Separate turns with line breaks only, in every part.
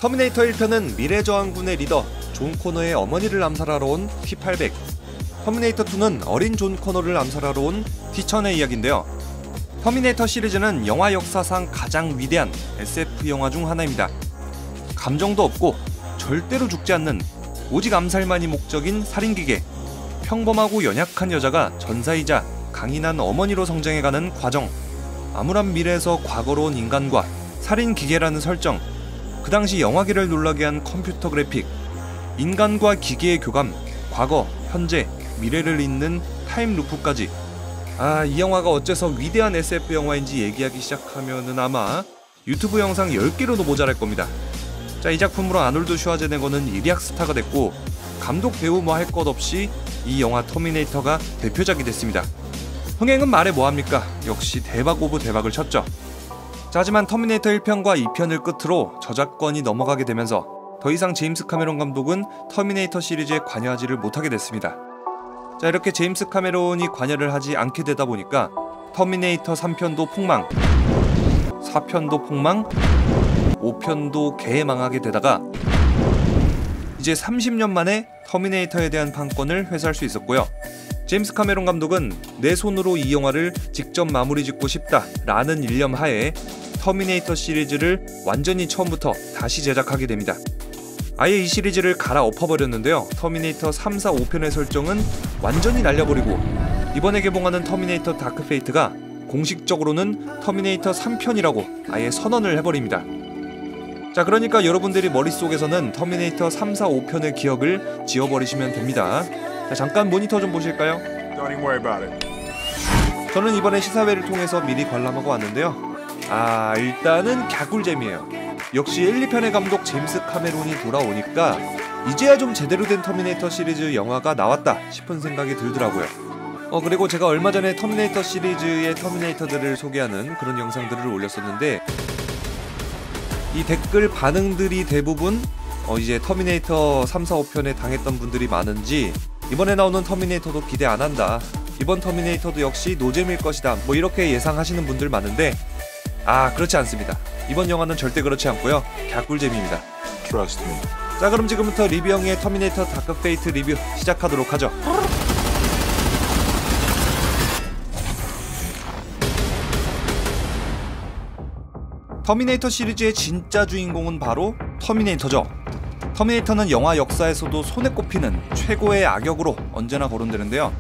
터미네이터 1편은 미래저항군의 리더 존 코너의 어머니를 암살하러 온 T-800, 터미네이터 2는 어린 존 코너를 암살하러 온 T-1000의 이야기인데요. 터미네이터 시리즈는 영화 역사상 가장 위대한 SF 영화 중 하나입니다. 감정도 없고 절대로 죽지 않는 오직 암살만이 목적인 살인기계, 평범하고 연약한 여자가 전사이자 강인한 어머니로 성장해가는 과정, 암울한 미래에서 과거로 온 인간과 살인기계라는 설정, 그 당시 영화계를 놀라게 한 컴퓨터 그래픽, 인간과 기계의 교감, 과거, 현재, 미래를 잇는 타임루프까지. 이 영화가 어째서 위대한 SF 영화인지 얘기하기 시작하면은 아마 유튜브 영상 10개로도 모자랄 겁니다. 자, 이 작품으로 아놀드 슈와제네거는 일약 스타가 됐고, 감독, 배우 뭐 할 것 없이 이 영화 터미네이터가 대표작이 됐습니다. 흥행은 말해 뭐합니까? 역시 대박 오브 대박을 쳤죠. 자, 하지만 터미네이터 1편과 2편을 끝으로 저작권이 넘어가게 되면서 더 이상 제임스 카메론 감독은 터미네이터 시리즈에 관여하지를 못하게 됐습니다. 자, 이렇게 제임스 카메론이 관여를 하지 않게 되다 보니까 터미네이터 3편도 폭망, 4편도 폭망, 5편도 개망하게 되다가 이제 30년 만에 터미네이터에 대한 판권을 회수할 수 있었고요. 제임스 카메론 감독은 내 손으로 이 영화를 직접 마무리 짓고 싶다 라는 일념 하에 터미네이터 시리즈를 완전히 처음부터 다시 제작하게 됩니다. 아예 이 시리즈를 갈아엎어버렸는데요. 터미네이터 3, 4, 5편의 설정은 완전히 날려버리고 이번에 개봉하는 터미네이터 다크 페이트가 공식적으로는 터미네이터 3편이라고 아예 선언을 해버립니다. 자, 그러니까 여러분들이 머릿속에서는 터미네이터 3, 4, 5편의 기억을 지워버리시면 됩니다. 자, 잠깐 모니터 좀 보실까요? 저는 이번에 시사회를 통해서 미리 관람하고 왔는데요. 일단은 갸꿀잼이에요. 역시 1, 2편의 감독 제임스 카메론이 돌아오니까 이제야 좀 제대로 된 터미네이터 시리즈 영화가 나왔다 싶은 생각이 들더라고요. 그리고 제가 얼마 전에 터미네이터 시리즈의 터미네이터들을 소개하는 그런 영상들을 올렸었는데, 이 댓글 반응들이 대부분 이제 터미네이터 3, 4, 5편에 당했던 분들이 많은지 이번에 나오는 터미네이터도 기대 안 한다, 이번 터미네이터도 역시 노잼일 것이다, 뭐 이렇게 예상하시는 분들 많은데 그렇지 않습니다. 이번 영화는 절대 그렇지 않고요. 갸꿀잼입니다.
Trust me.
자, 그럼 지금부터 리뷰형의 터미네이터 다크 페이트 리뷰 시작하도록 하죠. 터미네이터 시리즈의 진짜 주인공은 바로 터미네이터죠. 터미네이터는 영화 역사에서도 손에 꼽히는 최고의 악역으로 언제나 거론되는데요.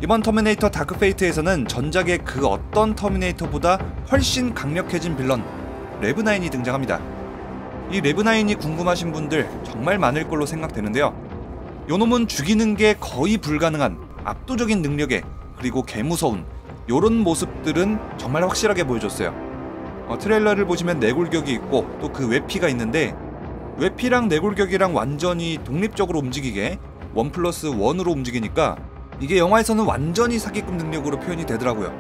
이번 터미네이터 다크 페이트에서는 전작의 그 어떤 터미네이터보다 훨씬 강력해진 빌런 레브9이 등장합니다. 이 레브9이 궁금하신 분들 정말 많을 걸로 생각되는데요. 요놈은 죽이는 게 거의 불가능한 압도적인 능력에, 그리고 개무서운 요런 모습들은 정말 확실하게 보여줬어요. 트레일러를 보시면 내골격이 있고 또 그 외피가 있는데, 외피랑 내골격이랑 완전히 독립적으로 움직이게 1+1으로 움직이니까 이게 영화에서는 완전히 사기급 능력으로 표현이 되더라고요.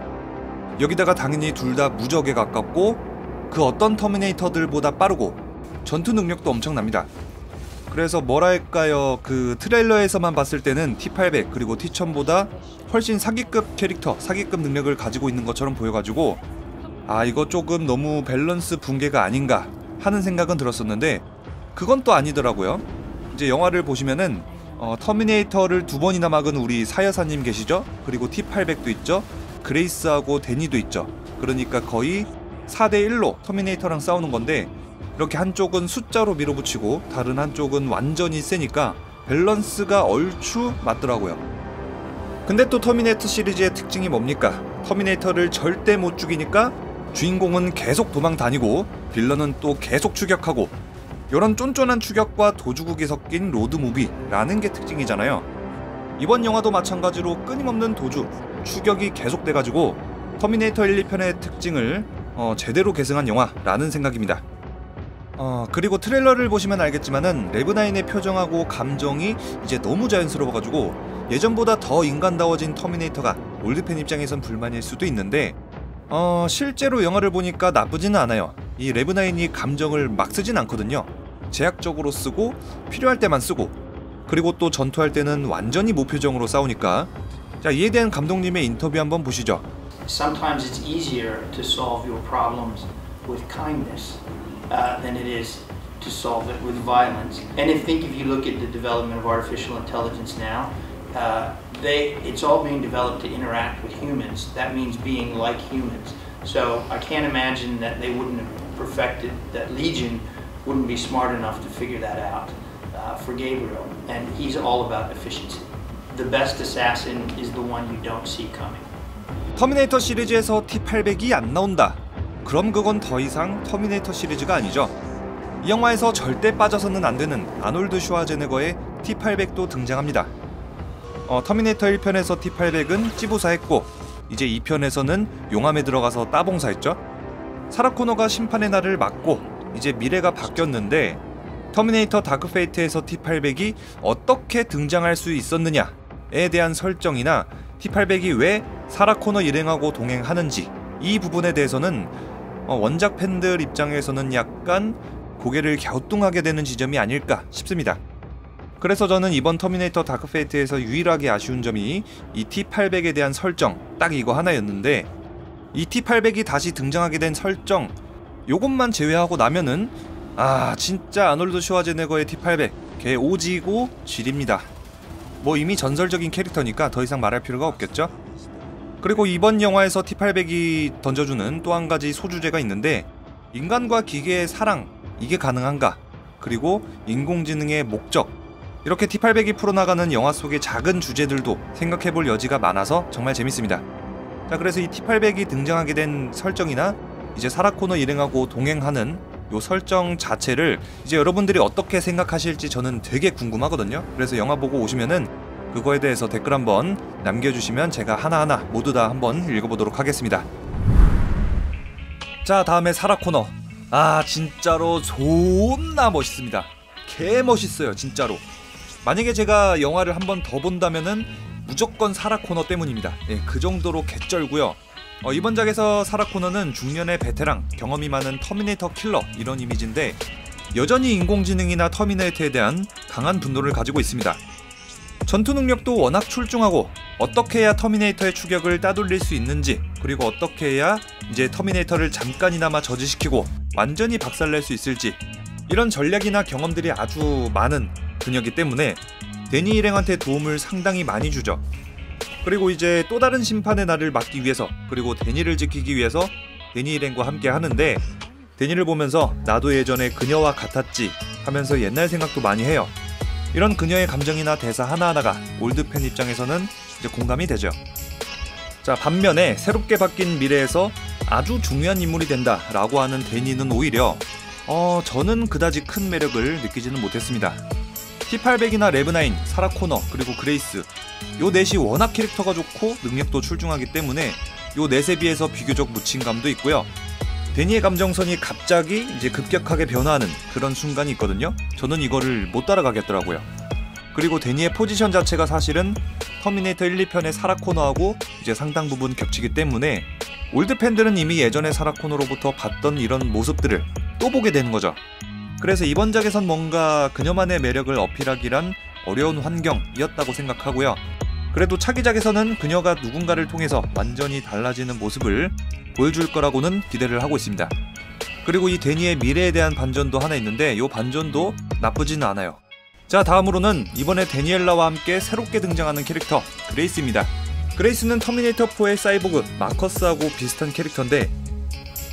여기다가 당연히 둘 다 무적에 가깝고 그 어떤 터미네이터들보다 빠르고 전투 능력도 엄청납니다. 그래서 뭐랄까요, 그 트레일러에서만 봤을 때는 T-800 그리고 T-1000보다 훨씬 사기급 캐릭터, 사기급 능력을 가지고 있는 것처럼 보여가지고 이거 조금 너무 밸런스 붕괴가 아닌가 하는 생각은 들었었는데, 그건 또 아니더라고요. 이제 영화를 보시면은 터미네이터를 2번이나 막은 우리 사여사님 계시죠? 그리고 T-800도 있죠? 그레이스하고 데니도 있죠. 그러니까 거의 4대1로 터미네이터랑 싸우는 건데, 이렇게 한쪽은 숫자로 밀어붙이고 다른 한쪽은 완전히 세니까 밸런스가 얼추 맞더라고요. 근데 또 터미네이터 시리즈의 특징이 뭡니까? 터미네이터를 절대 못 죽이니까 주인공은 계속 도망 다니고 빌런은 또 계속 추격하고, 이런 쫀쫀한 추격과 도주국이 섞인 로드무비라는 게 특징이잖아요. 이번 영화도 마찬가지로 끊임없는 도주, 추격이 계속돼가지고 터미네이터 1, 2편의 특징을 제대로 계승한 영화라는 생각입니다. 그리고 트레일러를 보시면 알겠지만은 레브9의 표정하고 감정이 이제 너무 자연스러워가지고 예전보다 더 인간다워진 터미네이터가 올드팬 입장에선 불만일 수도 있는데, 실제로 영화를 보니까 나쁘지는 않아요. 이 레브9이 감정을 막 쓰진 않거든요. 제약적으로 쓰고 필요할 때만 쓰고, 그리고 또 전투할 때는 완전히 무표정으로 싸우니까. 자, 이에 대한 감독님의 인터뷰 한번 보시죠.
Sometimes it's easier to solve your problems with kindness than it is
to solve it with violence. And if you look at the development of artificial intelligence now, it's all being developed to interact with humans. That means being like humans. So I can't imagine that they wouldn't have perfected, that Legion wouldn't be smart enough to figure that out for Gabriel. And he's all about efficiency. The best assassin is the one you don't see coming.
터미네이터 시리즈에서 T-800이 안 나온다. 그럼 그건 더 이상 터미네이터 시리즈가 아니죠. 이 영화에서 절대 빠져서는 안 되는 아놀드 슈와제네거의 T-800도 등장합니다. 터미네이터 1편에서 T-800은 찌부사했고 이제 2편에서는 용암에 들어가서 따봉사했죠. 사라 코너가 심판의 날을 맞고 이제 미래가 바뀌었는데 터미네이터 다크 페이트에서 T-800이 어떻게 등장할 수 있었느냐에 대한 설정이나 T-800이 왜 사라 코너 일행하고 동행하는지 이 부분에 대해서는 원작 팬들 입장에서는 약간 고개를 갸우뚱하게 되는 지점이 아닐까 싶습니다. 그래서 저는 이번 터미네이터 다크 페이트에서 유일하게 아쉬운 점이 이 T-800에 대한 설정 딱 이거 하나였는데 이 T-800이 다시 등장하게 된 설정 요것만 제외하고 나면은 진짜 아놀드 슈와제네거의 T-800 걔 오지고 질입니다. 뭐 이미 전설적인 캐릭터니까 더 이상 말할 필요가 없겠죠? 그리고 이번 영화에서 T-800이 던져주는 또 한 가지 소주제가 있는데 인간과 기계의 사랑 이게 가능한가? 그리고 인공지능의 목적 이렇게 T-800이 풀어나가는 영화 속의 작은 주제들도 생각해볼 여지가 많아서 정말 재밌습니다. 자, 그래서 이 T-800이 등장하게 된 설정이나 이제 사라 코너 일행하고 동행하는 요 설정 자체를 이제 여러분들이 어떻게 생각하실지 저는 되게 궁금하거든요. 그래서 영화 보고 오시면은 그거에 대해서 댓글 한번 남겨주시면 제가 하나하나 모두 다 한번 읽어보도록 하겠습니다. 자, 다음에 사라 코너. 진짜로 존나 멋있습니다. 개 멋있어요, 진짜로. 만약에 제가 영화를 한 번 더 본다면은 무조건 사라 코너 때문입니다. 그 정도로 개쩔고요. 이번 작에서 사라 코너는 중년의 베테랑, 경험이 많은 터미네이터 킬러 이런 이미지인데 여전히 인공지능이나 터미네이터에 대한 강한 분노를 가지고 있습니다. 전투 능력도 워낙 출중하고 어떻게 해야 터미네이터의 추격을 따돌릴 수 있는지 그리고 어떻게 해야 이제 터미네이터를 잠깐이나마 저지시키고 완전히 박살낼 수 있을지 이런 전략이나 경험들이 아주 많은 그녀이기 때문에 데니 일행한테 도움을 상당히 많이 주죠. 그리고 이제 또 다른 심판의 날을 막기 위해서 그리고 데니를 지키기 위해서 데니 일행과 함께 하는데 데니를 보면서 나도 예전에 그녀와 같았지 하면서 옛날 생각도 많이 해요. 이런 그녀의 감정이나 대사 하나하나가 올드팬 입장에서는 이제 공감이 되죠. 자, 반면에 새롭게 바뀐 미래에서 아주 중요한 인물이 된다 라고 하는 데니는 오히려 저는 그다지 큰 매력을 느끼지는 못했습니다. T-800이나 레브나인, 사라 코너, 그리고 그레이스 요 넷이 워낙 캐릭터가 좋고 능력도 출중하기 때문에 요 넷에 비해서 비교적 묻힌 감도 있고요. 데니의 감정선이 갑자기 이제 급격하게 변화하는 그런 순간이 있거든요. 저는 이거를 못 따라가겠더라고요. 그리고 데니의 포지션 자체가 사실은 터미네이터 1, 2편의 사라 코너하고 이제 상당 부분 겹치기 때문에 올드 팬들은 이미 예전의 사라 코너로부터 봤던 이런 모습들을 또 보게 되는 거죠. 그래서 이번 작에선 뭔가 그녀만의 매력을 어필하기란 어려운 환경이었다고 생각하고요. 그래도 차기작에서는 그녀가 누군가를 통해서 완전히 달라지는 모습을 보여줄 거라고는 기대를 하고 있습니다. 그리고 이 데니의 미래에 대한 반전도 하나 있는데 이 반전도 나쁘지는 않아요. 자, 다음으로는 이번에 데니엘라와 함께 새롭게 등장하는 캐릭터 그레이스입니다. 그레이스는 터미네이터4의 사이보그 마커스하고 비슷한 캐릭터인데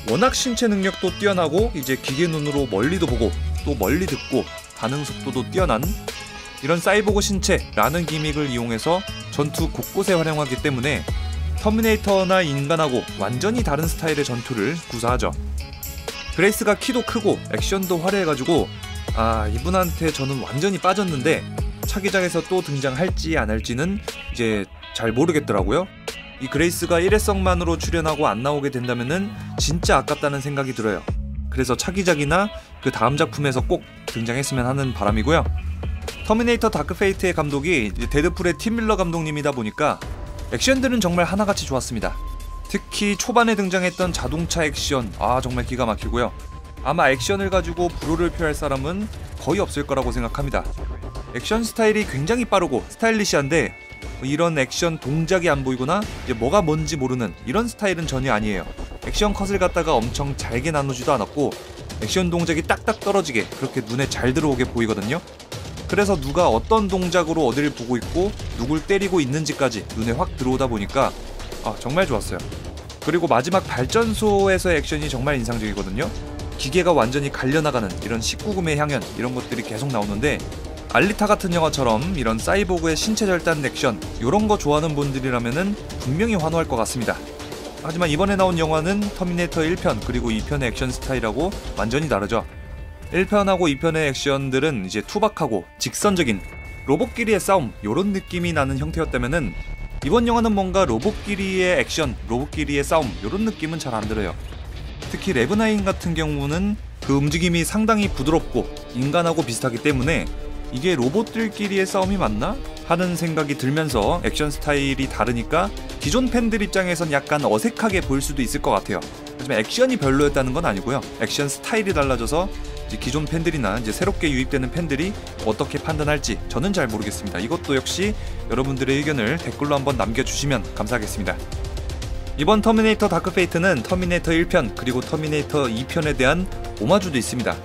워낙 신체 능력도 뛰어나고 이제 기계 눈으로 멀리도 보고 또 멀리 듣고 반응 속도도 뛰어난 이런 사이보그 신체라는 기믹을 이용해서 전투 곳곳에 활용하기 때문에 터미네이터나 인간하고 완전히 다른 스타일의 전투를 구사하죠. 그레이스가 키도 크고 액션도 화려해가지고 이분한테 저는 완전히 빠졌는데 차기작에서 또 등장할지 안 할지는 이제 잘 모르겠더라고요. 이 그레이스가 일회성만으로 출연하고 안 나오게 된다면은 진짜 아깝다는 생각이 들어요. 그래서 차기작이나 그 다음 작품에서 꼭 등장했으면 하는 바람이고요. 터미네이터 다크 페이트의 감독이 데드풀의 팀 밀러 감독님이다 보니까 액션들은 정말 하나같이 좋았습니다. 특히 초반에 등장했던 자동차 액션 정말 기가 막히고요. 아마 액션을 가지고 불호를 표할 사람은 거의 없을 거라고 생각합니다. 액션 스타일이 굉장히 빠르고 스타일리시한데 이런 액션 동작이 안 보이거나 이제 뭐가 뭔지 모르는 이런 스타일은 전혀 아니에요. 액션 컷을 갖다가 엄청 잘게 나누지도 않았고 액션 동작이 딱딱 떨어지게 그렇게 눈에 잘 들어오게 보이거든요. 그래서 누가 어떤 동작으로 어디를 보고 있고 누굴 때리고 있는지까지 눈에 확 들어오다 보니까 정말 좋았어요. 그리고 마지막 발전소에서의 액션이 정말 인상적이거든요. 기계가 완전히 갈려나가는 이런 19금의 향연 이런 것들이 계속 나오는데, 알리타 같은 영화처럼 이런 사이보그의 신체 절단 액션 이런 거 좋아하는 분들이라면은 분명히 환호할 것 같습니다. 하지만 이번에 나온 영화는 터미네이터 1편 그리고 2편의 액션 스타일하고 완전히 다르죠. 1편하고 2편의 액션들은 이제 투박하고 직선적인 로봇끼리의 싸움 이런 느낌이 나는 형태였다면은, 이번 영화는 뭔가 로봇끼리의 액션, 로봇끼리의 싸움 이런 느낌은 잘 안 들어요. 특히 레브나인 같은 경우는 그 움직임이 상당히 부드럽고 인간하고 비슷하기 때문에 이게 로봇들끼리의 싸움이 맞나? 하는 생각이 들면서 액션 스타일이 다르니까 기존 팬들 입장에선 약간 어색하게 보일 수도 있을 것 같아요. 하지만 액션이 별로였다는 건 아니고요. 액션 스타일이 달라져서 이제 기존 팬들이나 이제 새롭게 유입되는 팬들이 어떻게 판단할지 저는 잘 모르겠습니다. 이것도 역시 여러분들의 의견을 댓글로 한번 남겨주시면 감사하겠습니다. 이번 터미네이터 다크 페이트는 터미네이터 1편 그리고 터미네이터 2편에 대한 오마주도 있습니다.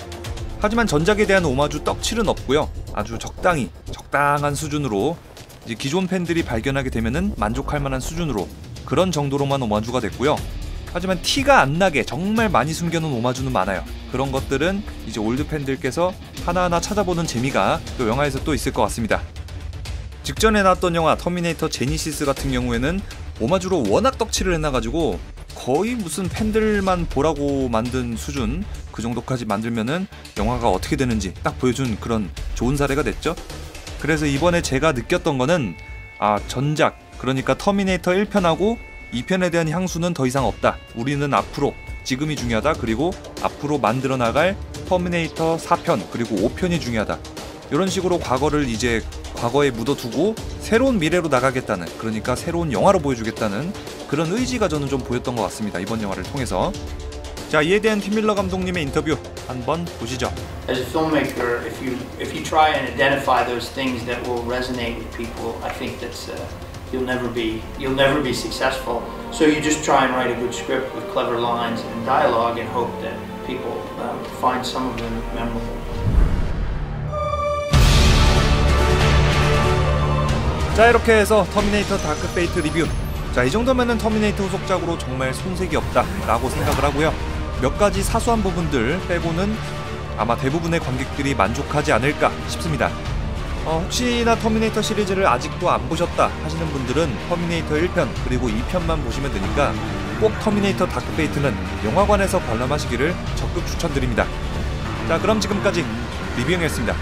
하지만 전작에 대한 오마주 떡칠은 없고요. 아주 적당한 수준으로 이제 기존 팬들이 발견하게 되면은 만족할 만한 수준으로 그런 정도로만 오마주가 됐고요. 하지만 티가 안 나게 정말 많이 숨겨놓은 오마주는 많아요. 그런 것들은 이제 올드 팬들께서 하나하나 찾아보는 재미가 또 영화에서 또 있을 것 같습니다. 직전에 나왔던 영화 터미네이터 제니시스 같은 경우에는 오마주로 워낙 떡칠을 해놔가지고 거의 무슨 팬들만 보라고 만든 수준, 그 정도까지 만들면은 영화가 어떻게 되는지 딱 보여준 그런 좋은 사례가 됐죠. 그래서 이번에 제가 느꼈던 거는 전작, 그러니까 터미네이터 1편하고 2편에 대한 향수는 더 이상 없다. 우리는 앞으로, 지금이 중요하다. 그리고 앞으로 만들어 나갈 터미네이터 4편 그리고 5편이 중요하다. 이런 식으로 과거를 이제 과거에 묻어두고 새로운 미래로 나가겠다는, 그러니까 새로운 영화로 보여주겠다는 그런 의지가 저는 좀 보였던 것 같습니다. 이번 영화를 통해서. 자, 이에 대한 팀 밀러 감독님의 인터뷰 한번 보시죠.
As a filmmaker, if you try and identify those things that will resonate with people, I think that's you'll never be successful. So you just try and write a good script with clever lines and dialogue and hope that people find some of them memorable.
자, 이렇게 해서 터미네이터 다크 페이트 리뷰. 자, 이 정도면은 터미네이터 후속작으로 정말 손색이 없다 라고 생각을 하고요. 몇 가지 사소한 부분들 빼고는 아마 대부분의 관객들이 만족하지 않을까 싶습니다. 혹시나 터미네이터 시리즈를 아직도 안 보셨다 하시는 분들은 터미네이터 1편 그리고 2편만 보시면 되니까 꼭 터미네이터 다크 페이트는 영화관에서 관람하시기를 적극 추천드립니다. 자, 그럼 지금까지 리뷰형이었습니다.